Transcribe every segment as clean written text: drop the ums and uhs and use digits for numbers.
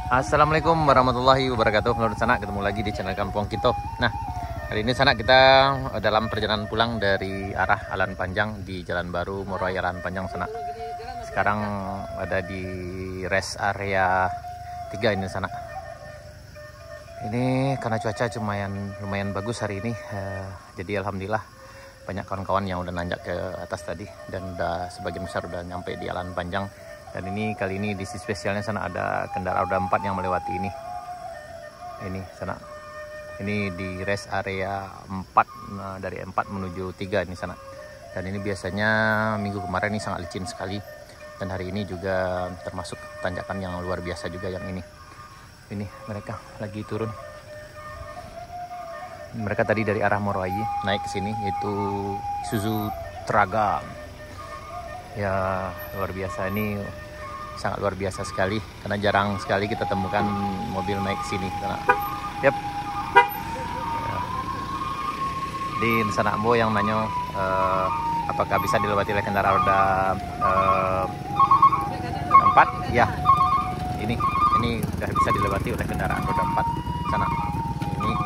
Assalamualaikum warahmatullahi wabarakatuh. Menurut Sanak, ketemu lagi di channel Kampung Kito. Nah, kali ini Sanak kita dalam perjalanan pulang dari arah Alan Panjang di Jalan Baru Morai Alan Panjang Sanak. Sekarang ada di rest area 3 ini Sanak. Ini karena cuaca lumayan bagus hari ini, jadi alhamdulillah banyak kawan-kawan yang udah nanjak ke atas tadi dan udah sebagian besar udah nyampe di Alan Panjang. Dan ini kali ini edisi spesialnya sana ada kendaraan roda 4 yang melewati ini. Ini sana. Ini di rest area 4, nah, dari 4 menuju 3 ini sana. Dan ini biasanya minggu kemarin ini sangat licin sekali. Dan hari ini juga termasuk tanjakan yang luar biasa juga yang ini. Ini mereka lagi turun. Mereka tadi dari arah Morai naik ke sini, yaitu Isuzu Traga. Ya luar biasa, ini sangat luar biasa sekali karena jarang sekali kita temukan mobil naik ke sini karena yep. Ya. Di sana Ambo yang nanya apakah bisa dilewati oleh kendaraan roda 4 ya, ini sudah bisa dilewati oleh kendaraan roda 4 sana ini.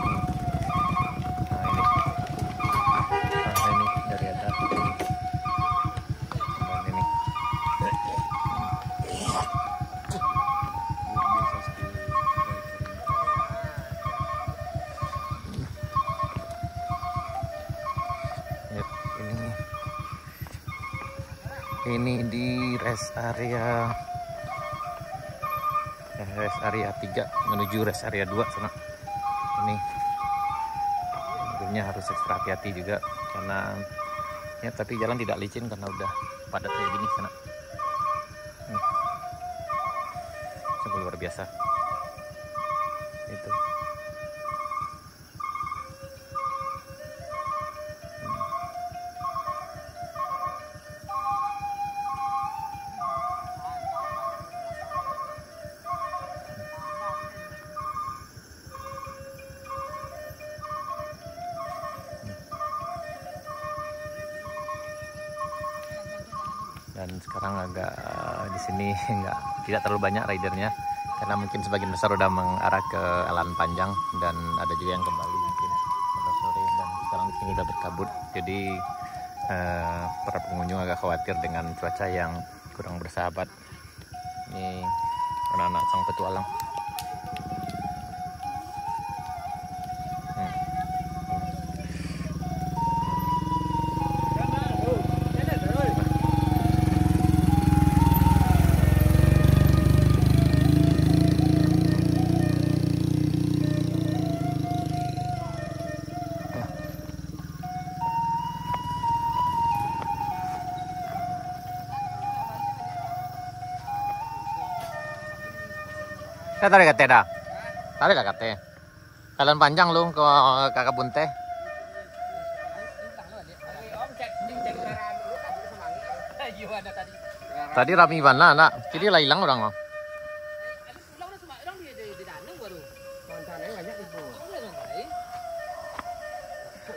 Ini di rest area 3 menuju rest area 2 sana. Ini mobilnya harus ekstra hati-hati juga karena ya, tapi jalan tidak licin karena udah padat kayak gini sana. Sungguh luar biasa itu. Dan sekarang agak di sini tidak terlalu banyak ridernya karena mungkin sebagian besar udah mengarah ke Alan Panjang dan ada juga yang kembali mungkin pada sore, dan sekarang di sini udah berkabut, jadi para pengunjung agak khawatir dengan cuaca yang kurang bersahabat. Ini anak-anak sang petualang. Tarik kate dah. Tarik kate. Alan Panjang lu ke Kakak Bunte. Tadi rame banget nak. Jadi lah hilang orang.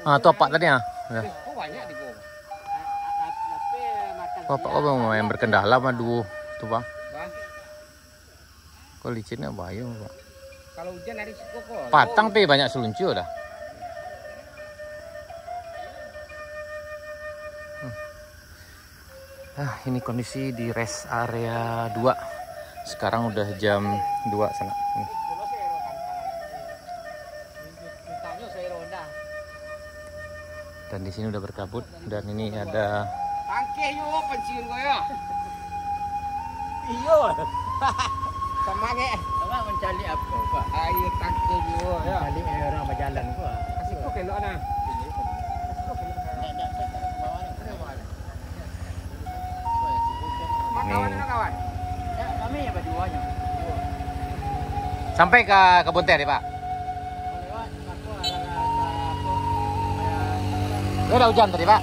Ah, tu apa tadi ah? Apa kau yang berkendala madu tu bang? Kok licinnya bahaya Pak. Kalau hujan hari risiko kok. Patang pe banyak seluncur dah. Ini kondisi di rest area 2. Sekarang udah jam 2 sana. Dan di sini udah berkabut dan ini ada tangkeh yo pensiun gue ya. Iyo. Semangat. Apa mencari apa, Pak? Ayo tangkeh yo ya. Cari orang berjalan gua. Kasih kok kelok nah. Kawan kawan. Ya, kami ya berduanya. Sampai ke Kebun Teh, Pak. Ada hujan tadi, Pak.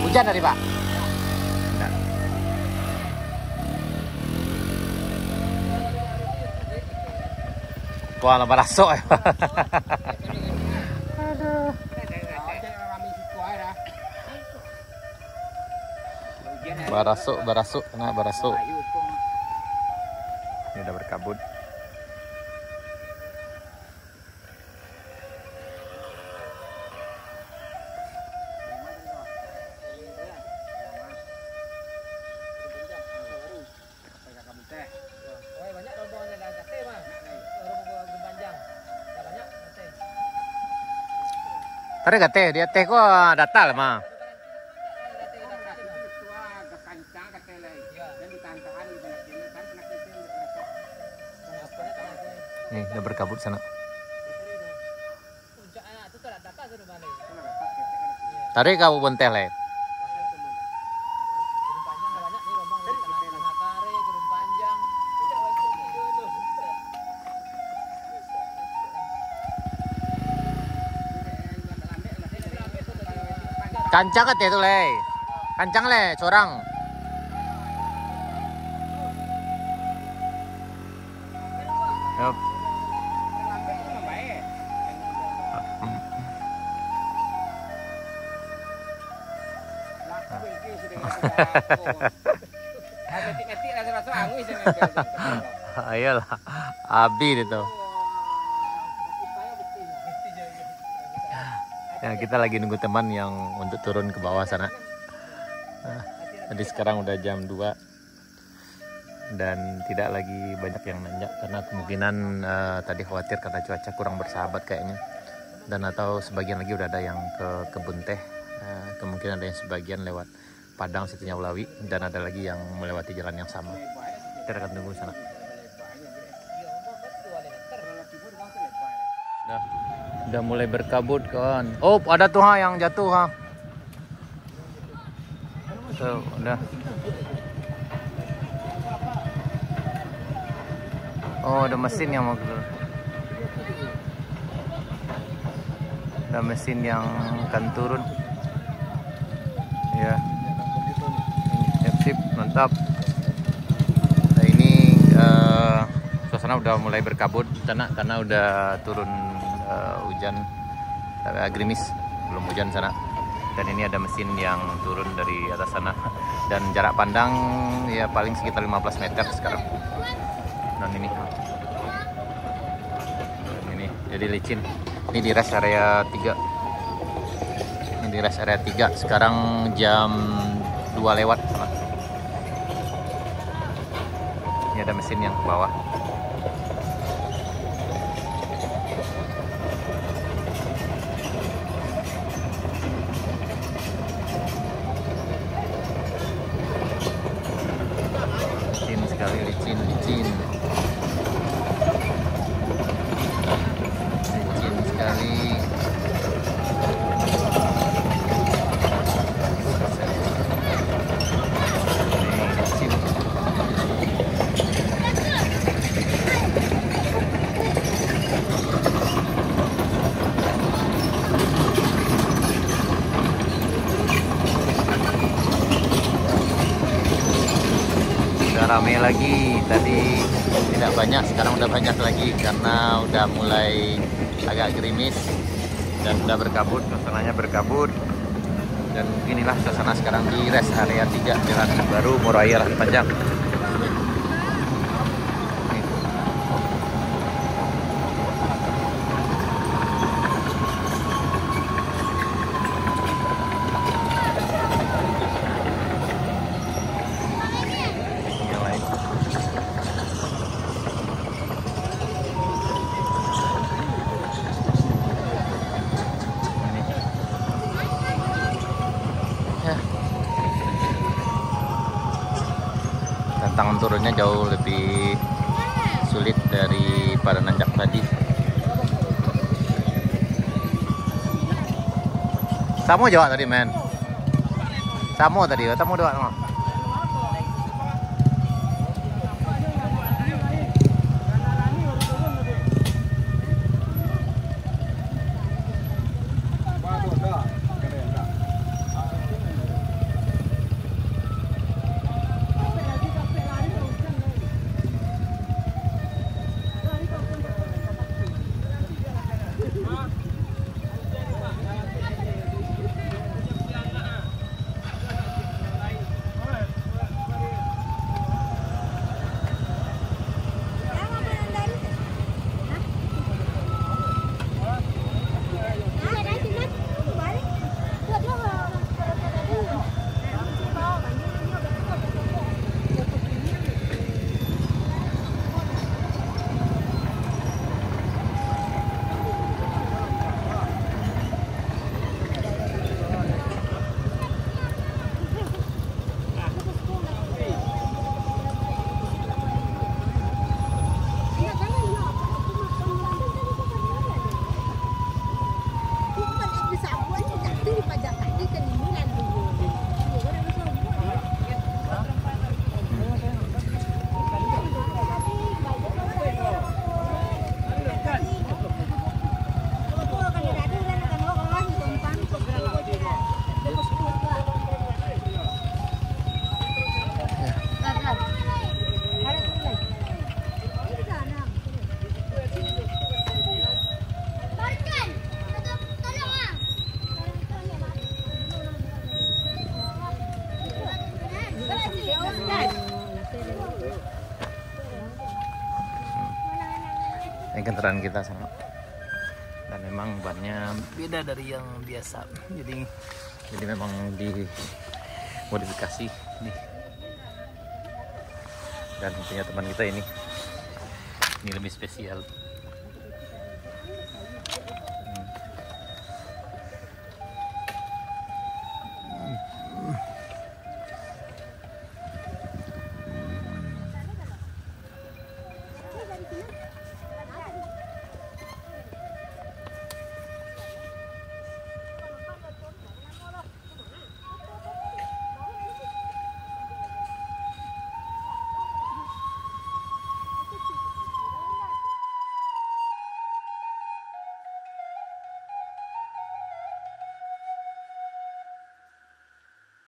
Hujan tadi, Pak. Wah, lama rasuk ya. Aduh. barasuk kena barasuk. Ini udah berkabut. Tadi kata dia teh kok datal mah. Nih udah berkabut sana. Tadi kau bontel le. Kancang kat itu le. Kancang le, corang. Yup. Ayolah, Abi itu. Ya, kita lagi nunggu teman yang untuk turun ke bawah sana. Jadi sekarang udah jam 2 dan tidak lagi banyak yang nanjak karena kemungkinan tadi khawatir karena cuaca kurang bersahabat kayaknya. Dan atau sebagian lagi udah ada yang ke kebun teh. Kemungkinan ada yang sebagian lewat Padang Siti Nyawlawi dan ada lagi yang melewati jalan yang sama. Kita akan tunggu sana. Udah mulai berkabut kawan. Oh, ada tuh yang jatuh ha. So, udah. Oh, ada mesin yang mau keluar. Ada mesin yang akan turun. Ya. Sip, mantap. Nah, ini suasana udah mulai berkabut karena udah turun hujan, gerimis, belum hujan sana. Dan ini ada mesin yang turun dari atas sana dan jarak pandang ya paling sekitar 15 meter sekarang. Dan ini jadi licin. Ini di rest area 3. Ini di rest area 3. Sekarang jam 2 lewat. Ini ada mesin yang ke bawah. Licin sekali. Ramai lagi, tadi tidak banyak, sekarang udah banyak lagi karena udah mulai agak gerimis dan udah berkabut, suasananya berkabut. Dan inilah suasana sekarang di rest area 3 Jalan Baru Moraya Laki Panjang. Tantangan turunnya jauh lebih sulit daripada nanjak tadi. Samo jawab tadi men. Samo tadi, kamu doa sama. Ini kendaraan kita sama. Dan memang bannya beda dari yang biasa. Jadi memang dimodifikasi nih. Dan punya teman kita ini lebih spesial.